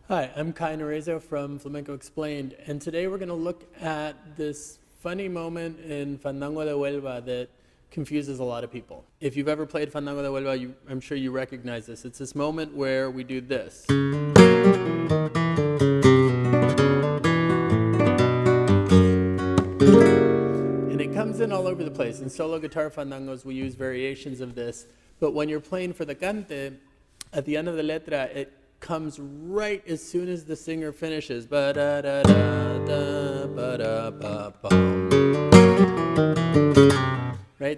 Hi, I'm Narezo from Flamenco Explained, and today we're going to look at this funny moment in Fandango de Huelva that confuses a lot of people. If you've ever played Fandango de Huelva, I'm sure you recognize this. It's this moment where we do this. And it comes in all over the place. In solo guitar fandangos, we use variations of this, but when you're playing for the cante, at the end of the letra, it comes right as soon as the singer finishes. Right?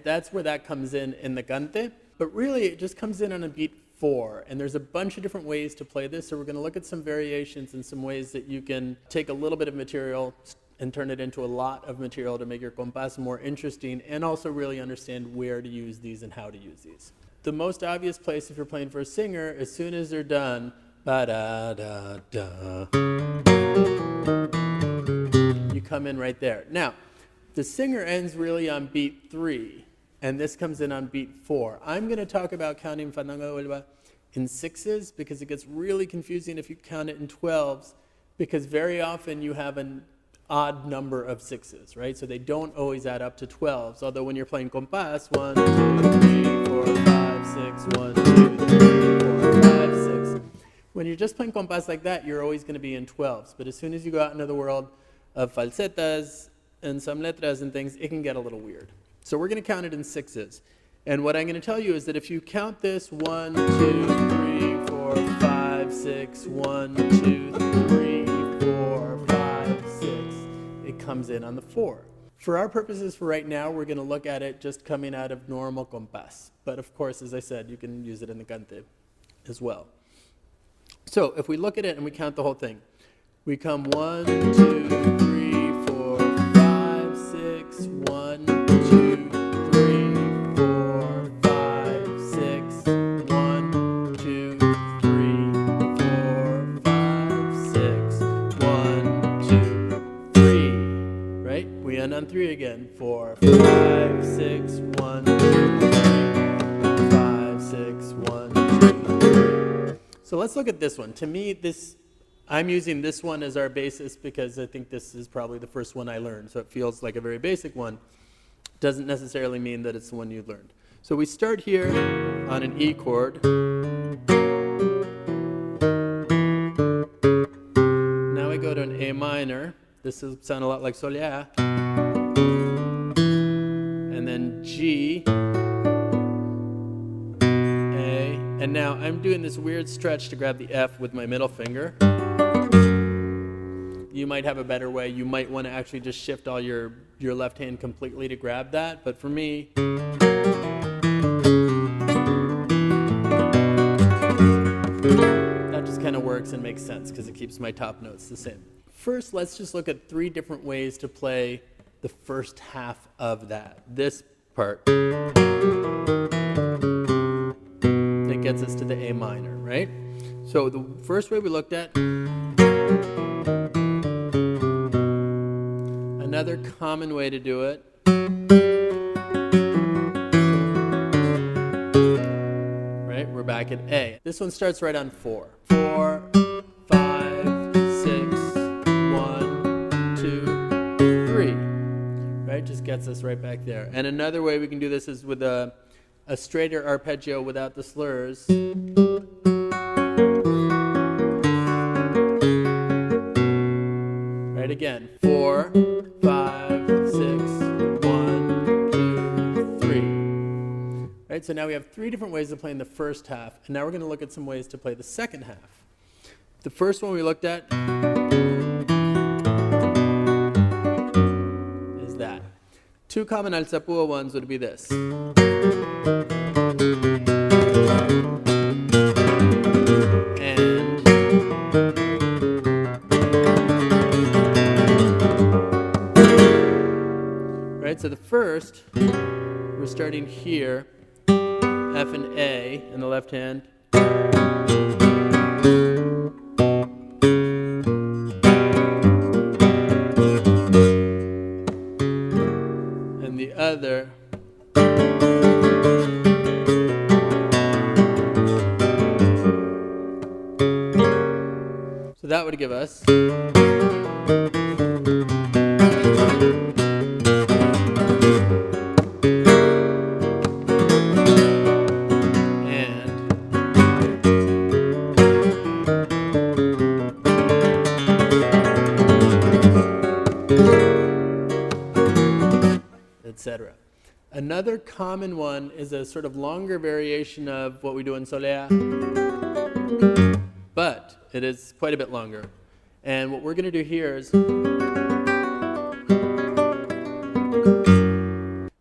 That's where that comes in the cante. But really, it just comes in on a beat 4. And there's a bunch of different ways to play this. So we're going to look at some variations and some ways that you can take a little bit of material and turn it into a lot of material to make your compás more interesting, and also really understand where to use these and how to use these. The most obvious place if you're playing for a singer, as soon as they're done, ba-da-da-da, you come in right there. Now, the singer ends really on beat 3, and this comes in on beat 4. I'm going to talk about counting Fandango de Huelva in 6s because it gets really confusing if you count it in 12s, because very often you have an odd number of 6s, right? So they don't always add up to 12s, although when you're playing compás, 1, 2, 3, 4, 5, 6, 1, 2, 3, 4, 5, 6. When you're just playing compás like that, you're always going to be in 12s. But as soon as you go out into the world of falsetas and some letras and things, it can get a little weird. So we're going to count it in 6s. And what I'm going to tell you is that if you count this 1, 2, 3, 4, 5, 6, 1, 2, 3, 4, 5, 6, it comes in on the 4. For our purposes for right now, we're going to look at it just coming out of normal compás. But of course, as I said, you can use it in the cante as well. So if we look at it and we count the whole thing, we come 1, 2, 3, 4, 5, 6, 1, 2, 3, 4, 5, 6, 1, 2, 3, 4, 5, 6, 1, 2, 3. Right? We end on 3 again. 4, 5, 6, 1, 2, 3, 5, 6, 1, 2, 3. So let's look at this one. To me, I'm using this one as our basis because I think this is probably the first one I learned. So it feels like a very basic one. Doesn't necessarily mean that it's the one you learned. So we start here on an E chord. Now we go to an A minor. This will sound a lot like Sol, yeah. And then G. And now I'm doing this weird stretch to grab the F with my middle finger. You might have a better way. You might want to actually just shift all your left hand completely to grab that. But for me, that just kind of works and makes sense because it keeps my top notes the same. First, let's just look at 3 different ways to play the first half of that. This part. That gets us to the A minor, right? So the first way we looked at, another common way to do it, right? We're back at A. This one starts right on 4. 4, 5, 6, 1, 2, 3. Right? Just gets us right back there. And another way we can do this is with a straighter arpeggio without the slurs. Right, again, 4, 5, 6, so now we have 3 different ways of playing the first half, and now we're going to look at some ways to play the second half. The first one we looked at is that. 2 common alzapúa ones would be this. So the first, we're starting here, F and A in the left hand. And the other. So that would give us. Etc. Another common one is a sort of longer variation of what we do in Solea, but it is quite a bit longer. And what we're going to do here is,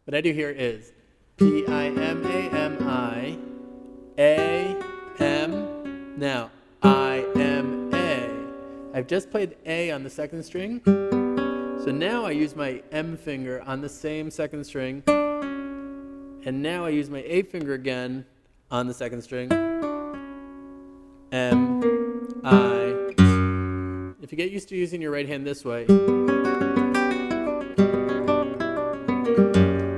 what I do here is P-I-M-A-M-I, A-M, now I-M-A. I've just played A on the second string. So now I use my M finger on the same second string, and now I use my A finger again on the second string. M, I. If you get used to using your right hand this way,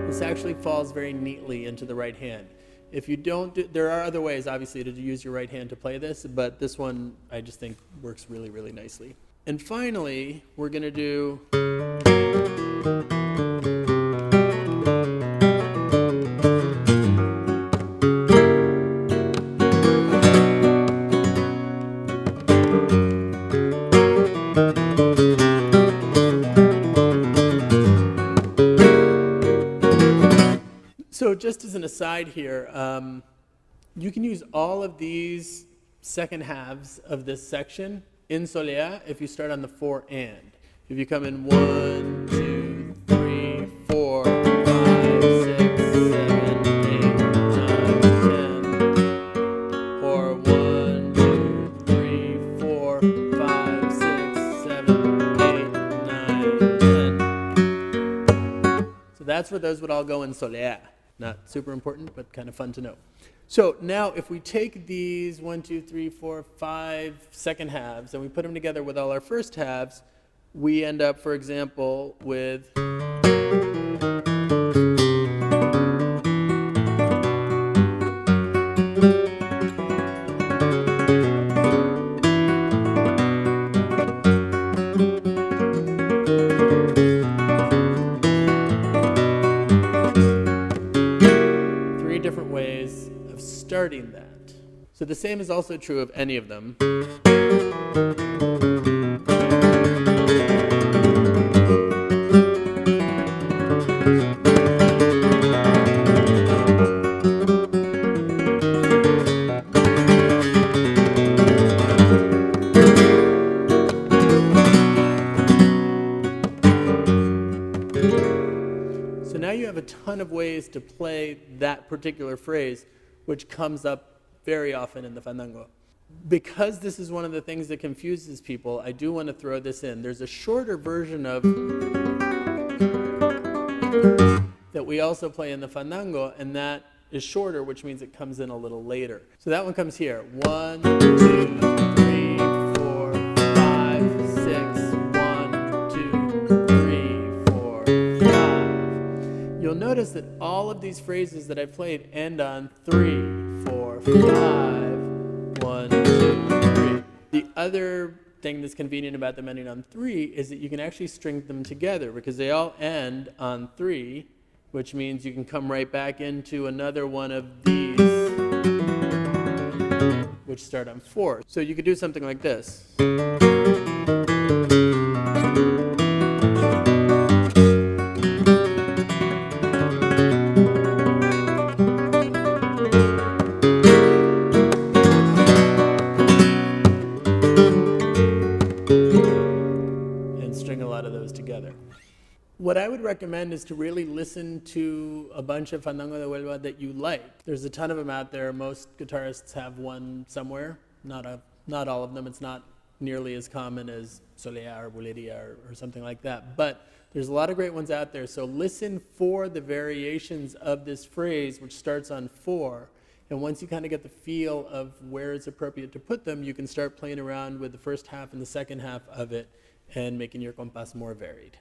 this actually falls very neatly into the right hand. If you don't do, there are other ways obviously to use your right hand to play this, but this one I just think works really, really nicely. And finally, we're going to do so just as an aside here, you can use all of these second halves of this section in Solea if you start on the 4 and. If you come in 1, 2, 3, 4, 5, 6, 7, 8, 9, 10, or 1, 2, 3, 4, 5, 6, 7, 8, 9, 10. So that's where those would all go in Solea. Not super important, but kind of fun to know. So now if we take these 1, 2, 3, 4, 5 second halves and we put them together with all our first halves, we end up, for example, with starting that. So the same is also true of any of them. So now you have a ton of ways to play that particular phrase, which comes up very often in the fandango. Because this is one of the things that confuses people, I do want to throw this in. There's a shorter version of that we also play in the fandango, and that is shorter, which means it comes in a little later. So that one comes here. 1, 2, 3, 4, 5, 6, 1, 2, 3, 4, 5. You'll notice that all of these phrases that I played end on 3, 4, 5, 1, 2, 3. The other thing that's convenient about them ending on 3 is that you can actually string them together because they all end on 3, which means you can come right back into another one of these, which start on 4. So you could do something like this. What I would recommend is to really listen to a bunch of Fandango de Huelva that you like. There's a ton of them out there. Most guitarists have one somewhere. Not all of them. It's not nearly as common as Soleá or Bulería or something like that. But there's a lot of great ones out there. So listen for the variations of this phrase, which starts on 4. And once you kind of get the feel of where it's appropriate to put them, you can start playing around with the first half and the second half of it and making your compás more varied.